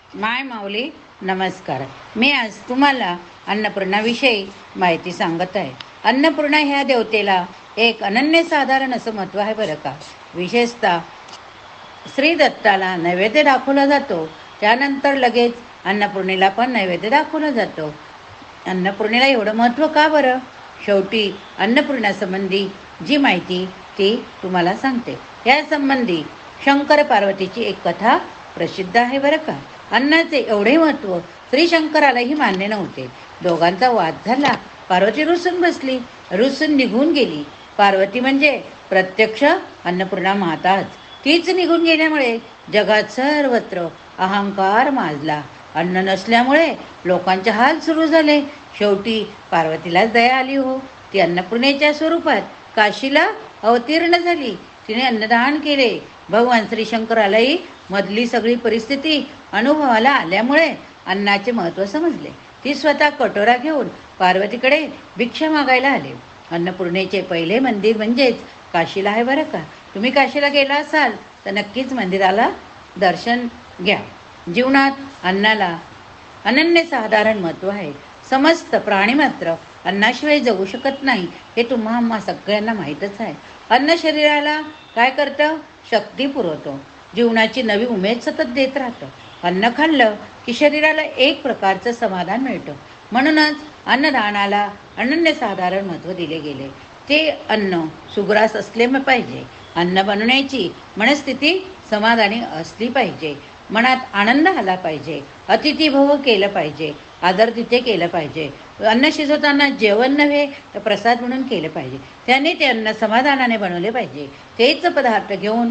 माय माऊली नमस्कार. मी आज तुम्हाला अन्नपूर्णाविषयी माहिती सांगत आहे. अन्नपूर्णा ह्या देवतेला एक अनन्यसाधारण असं महत्त्व आहे बरं का. विशेषतः श्री दत्ताला नैवेद्य दाखवला जातो, त्यानंतर लगेच अन्नपूर्णेला पण नैवेद्य दाखवला जातो. अन्नपूर्णेला एवढं महत्त्व का बरं? शेवटी अन्नपूर्णासंबंधी जी माहिती ती तुम्हाला सांगते. यासंबंधी शंकर पार्वतीची एक कथा प्रसिद्ध आहे बरं का. अन्नाचे एवढे महत्त्व श्रीशंकरालाही मान्य नव्हते. दोघांचा वाद झाला. पार्वती रुसून बसली, रुसून निघून गेली. पार्वती म्हणजे प्रत्यक्ष अन्नपूर्णा माताच. तीच निघून गेल्यामुळे जगात सर्वत्र अहंकार माजला. अन्न नसल्यामुळे लोकांचे हाल सुरू झाले. शेवटी पार्वतीलाच दया आली हो. ती अन्नपूर्णेच्या स्वरूपात काशीला अवतीर्ण झाली. तिने अन्नदान केले. भगवान श्रीशंकरालाही मधली सगळी परिस्थिती अनुभवाला आल्यामुळे अन्नाचे महत्त्व समजले. ती स्वतः कटोरा घेऊन पार्वतीकडे भिक्षा मागायला आले. अन्नपूर्णेचे पहिले मंदिर म्हणजेच काशीला आहे बरं का. तुम्ही काशीला गेला असाल तर नक्कीच मंदिराला दर्शन घ्या. जीवनात अन्नाला अनन्यसाधारण महत्त्व आहे. समस्त प्राणी मात्र अन्नाशिवाय जगू शकत नाही, हे तुम्हा सगळ्यांना माहीतच आहे. अन्न शरीराला काय करतं? शक्ती पुरवतो. जीवनाची नवी उमेद सतत देत राहतं. अन्न खाल्लं की शरीराला एक प्रकारचं समाधान मिळतं. म्हणूनच अन्नदानाला अनन्यसाधारण महत्त्व दिले गेले. ते अन्न सुग्रास असले पाहिजे. अन्न बनवण्याची मनस्थिती समाधानी असली पाहिजे. मनात आनंद आला पाहिजे. अतिथीभव केलं पाहिजे. आदर तिथे केलं पाहिजे. अन्न शिजवताना जेवण नव्हे तर प्रसाद म्हणून केलं पाहिजे. त्याने ते अन्न समाधानाने बनवले पाहिजे. तेच पदार्थ घेऊन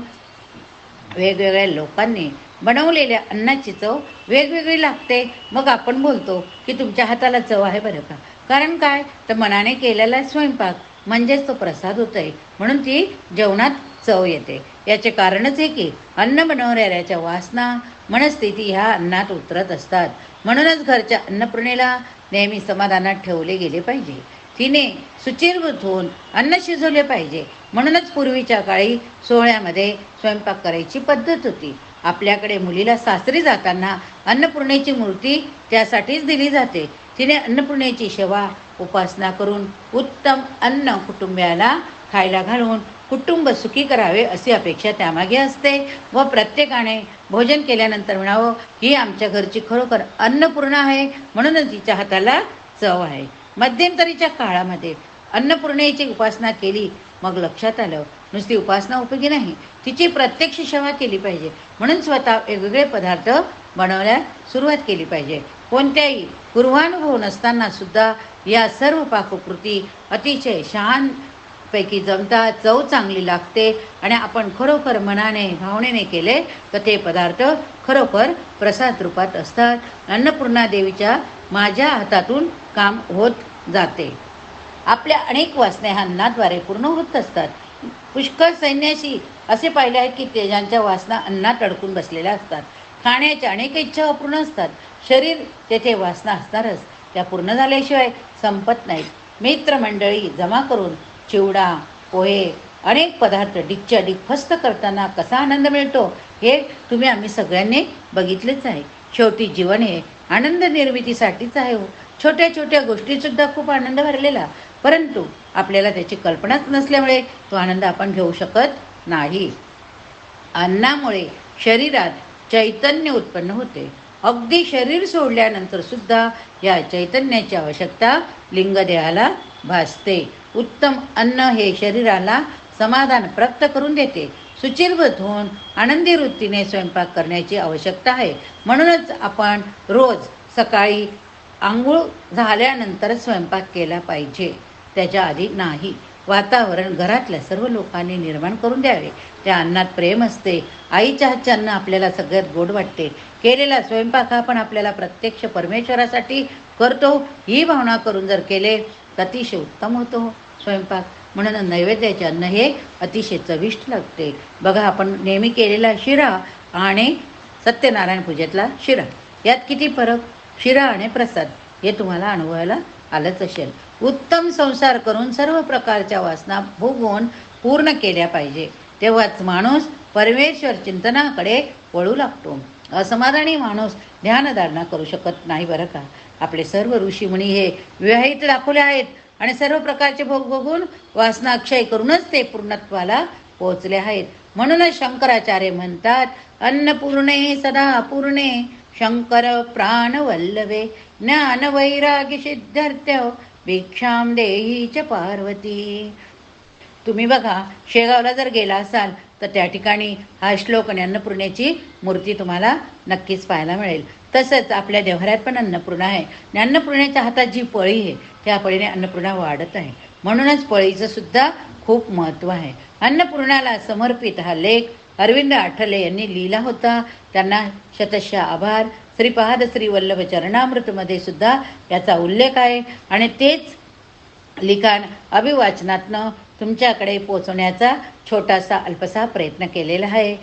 वेगवेगळ्या लोकांनी बनवलेल्या अन्नाची चव वेगवेगळी लागते. मग आपण बोलतो की तुमच्या हाताला चव आहे बरं का. कारण काय तर मनाने केलेला स्वयंपाक म्हणजेच तो प्रसाद होत आहे, म्हणून ती जेवणात चव येते. याचे कारणच आहे की अन्न बनवणाऱ्याच्या वासना मनस्थिती ह्या अन्नात उतरत असतात. म्हणूनच घरच्या अन्नपूर्णेला नेहमी समाधानात ठेवले गेले पाहिजे. तिने सुचिरभूत होऊन अन्न शिजवले पाहिजे. म्हणूनच पूर्वीच्या काळी सोहळ्यामध्ये स्वयंपाक करायची पद्धत होती. आपल्याकडे मुलीला सासरी जाताना अन्नपूर्णेची मूर्ती त्यासाठीच दिली जाते. तिने अन्नपूर्णेची सेवा उपासना करून उत्तम अन्न कुटुंबियाला खायला घालून कुटुंब सुखी करावे अशी अपेक्षा त्यामागे असते. व प्रत्येकाने भोजन केल्यानंतर म्हणावं ही आमच्या घरची खरोखर अन्नपूर्णा आहे, म्हणूनच तिच्या हाताला चव आहे. मध्यंतरीच्या काळामध्ये अन्नपूर्णेची उपासना केली. मग लक्षात आलं नुसती उपासना उपयोगी नाही, तिची प्रत्यक्ष सेवा केली पाहिजे. म्हणून स्वतः वेगवेगळे पदार्थ बनवण्यास सुरुवात केली पाहिजे. कोणत्याही पूर्वानुभव नसताना सुद्धा या सर्व पाककृती अतिशय पैकी जमतात. चव चांगली लागते आणि आपण खरोखर मनाने भावनेने केले तर ते पदार्थ खरोखर प्रसाद रूपात असतात. अन्नपूर्णा देवीच्या माझ्या हातातून काम होत जाते. आपल्या अनेक वासना ह्या अन्नाद्वारे पूर्ण होत असतात. पुष्कळ सैन्याशी असे पाहिले आहेत की तेजांच्या वासना अन्नात अडकून बसलेल्या असतात. खाण्याच्या अनेक इच्छा अपूर्ण असतात. शरीर तेथे वासना असणारच, त्या पूर्ण झाल्याशिवाय संपत नाहीत. मित्रमंडळी जमा करून चिवडा पोहे अनेक पदार्थ डिगच्या डिग फस्त करताना कसा आनंद मिळतो हे आम्ही सगळ्यांनी बघितलेच आहे. शेवटी जीवन हे आनंद निर्मितीसाठीच आहे हो. छोट्या छोट्या गोष्टीसुद्धा खूप आनंद भरलेला, परंतु आपल्याला त्याची कल्पनाच नसल्यामुळे तो आनंद आपण घेऊ शकत नाही. अन्नामुळे शरीरात चैतन्य उत्पन्न होते. अगदी शरीर सोडल्यानंतर सुद्धा या चैतन्याची आवश्यकता लिंगदेहाला भासते. उत्तम अन्न हे शरीराला समाधान प्राप्त करून देते. सुचिरभूत होऊन आनंदी वृत्तीने स्वयंपाक करण्याची आवश्यकता आहे. म्हणूनच आपण रोज सकाळी आंघोळ झाल्यानंतर स्वयंपाक केला पाहिजे, त्याच्या आधी नाही. वातावरण घरातल्या सर्व लोकांनी निर्माण करून द्यावे. त्या अन्नात प्रेम असते. आईच्या हातचे अन्न आपल्याला सगळ्यात गोड वाटते. केलेला स्वयंपाक हा आपण आपल्याला प्रत्यक्ष परमेश्वरासाठी करतो ही भावना करून जर केले तर अतिशय उत्तम होतो स्वयंपाक. म्हणून नैवेद्याचे अन्न हे अतिशय चविष्ट लागते. बघा आपण नेहमी केलेला शिरा आणि सत्यनारायण पूजेतला शिरा यात किती फरक. शिरा आणि प्रसाद हे तुम्हाला अनुभवायला आलंच असेल. उत्तम संसार करून सर्व प्रकारच्या वासना भोगवून पूर्ण केल्या पाहिजे. तेव्हाच माणूस परमेश्वर चिंतनाकडे वळू लागतो. असमाधानी माणूस ध्यानधारणा करू शकत नाही बरं का. आपले सर्व ऋषीमुनी हे विवाहित दाखवले आहेत आणि सर्व प्रकारचे भोग भोगून वासनाक्षय करूनच ते पूर्णत्वाला पोहोचले आहेत. म्हणूनच शंकराचार्य म्हणतात, अन्नपूर्णे सदा पूर्णे शंकर प्राणवल्लभे ज्ञान वैराग्य सिद्ध्यर्थ भिक्षाम देही च पार्वती. तुम्ही बघा, शेगावला जर गेला असाल तर त्या ठिकाणी हा श्लोक आणि अन्नपूर्णेची मूर्ती तुम्हाला नक्कीच पाहायला मिळेल. तसंच आपल्या देव्हाऱ्यात पण अन्नपूर्णा आहे आणि अन्नपूर्णेच्या हातात जी पळी आहे त्या पळीने अन्नपूर्णा वाढत आहे. म्हणूनच पळीचं सुद्धा खूप महत्त्व आहे. अन्नपूर्णाला समर्पित हा लेख अरविंद आठले यांनी लिहिला होता. त्यांना शतशः आभार. श्रीपाद श्री वल्लभ चरणामृतमध्ये सुद्धा याचा उल्लेख आहे आणि तेच लिखाण अभिवाचनातनं तुमच्याकडे पोचवण्याचा छोटासा अल्पसा प्रयत्न केलेला आहे.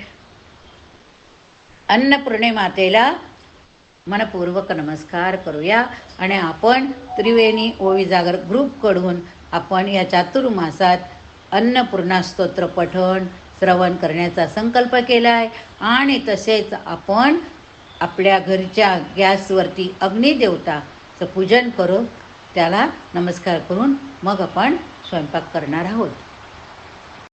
अन्नपूर्णे मातेला मनपूर्वक नमस्कार करूया आणि आपण त्रिवेणी ओवी जागर ग्रुपकडून आपण या चातुर्मासात अन्नपूर्णा स्तोत्र पठण श्रवण करण्याचा संकल्प केला आहे आणि तसेच आपण आपल्या घरच्या गॅसवरती अग्निदेवताचं पूजन करू, त्याला नमस्कार करून मग आपण स्वयंपाक करणार आहोत.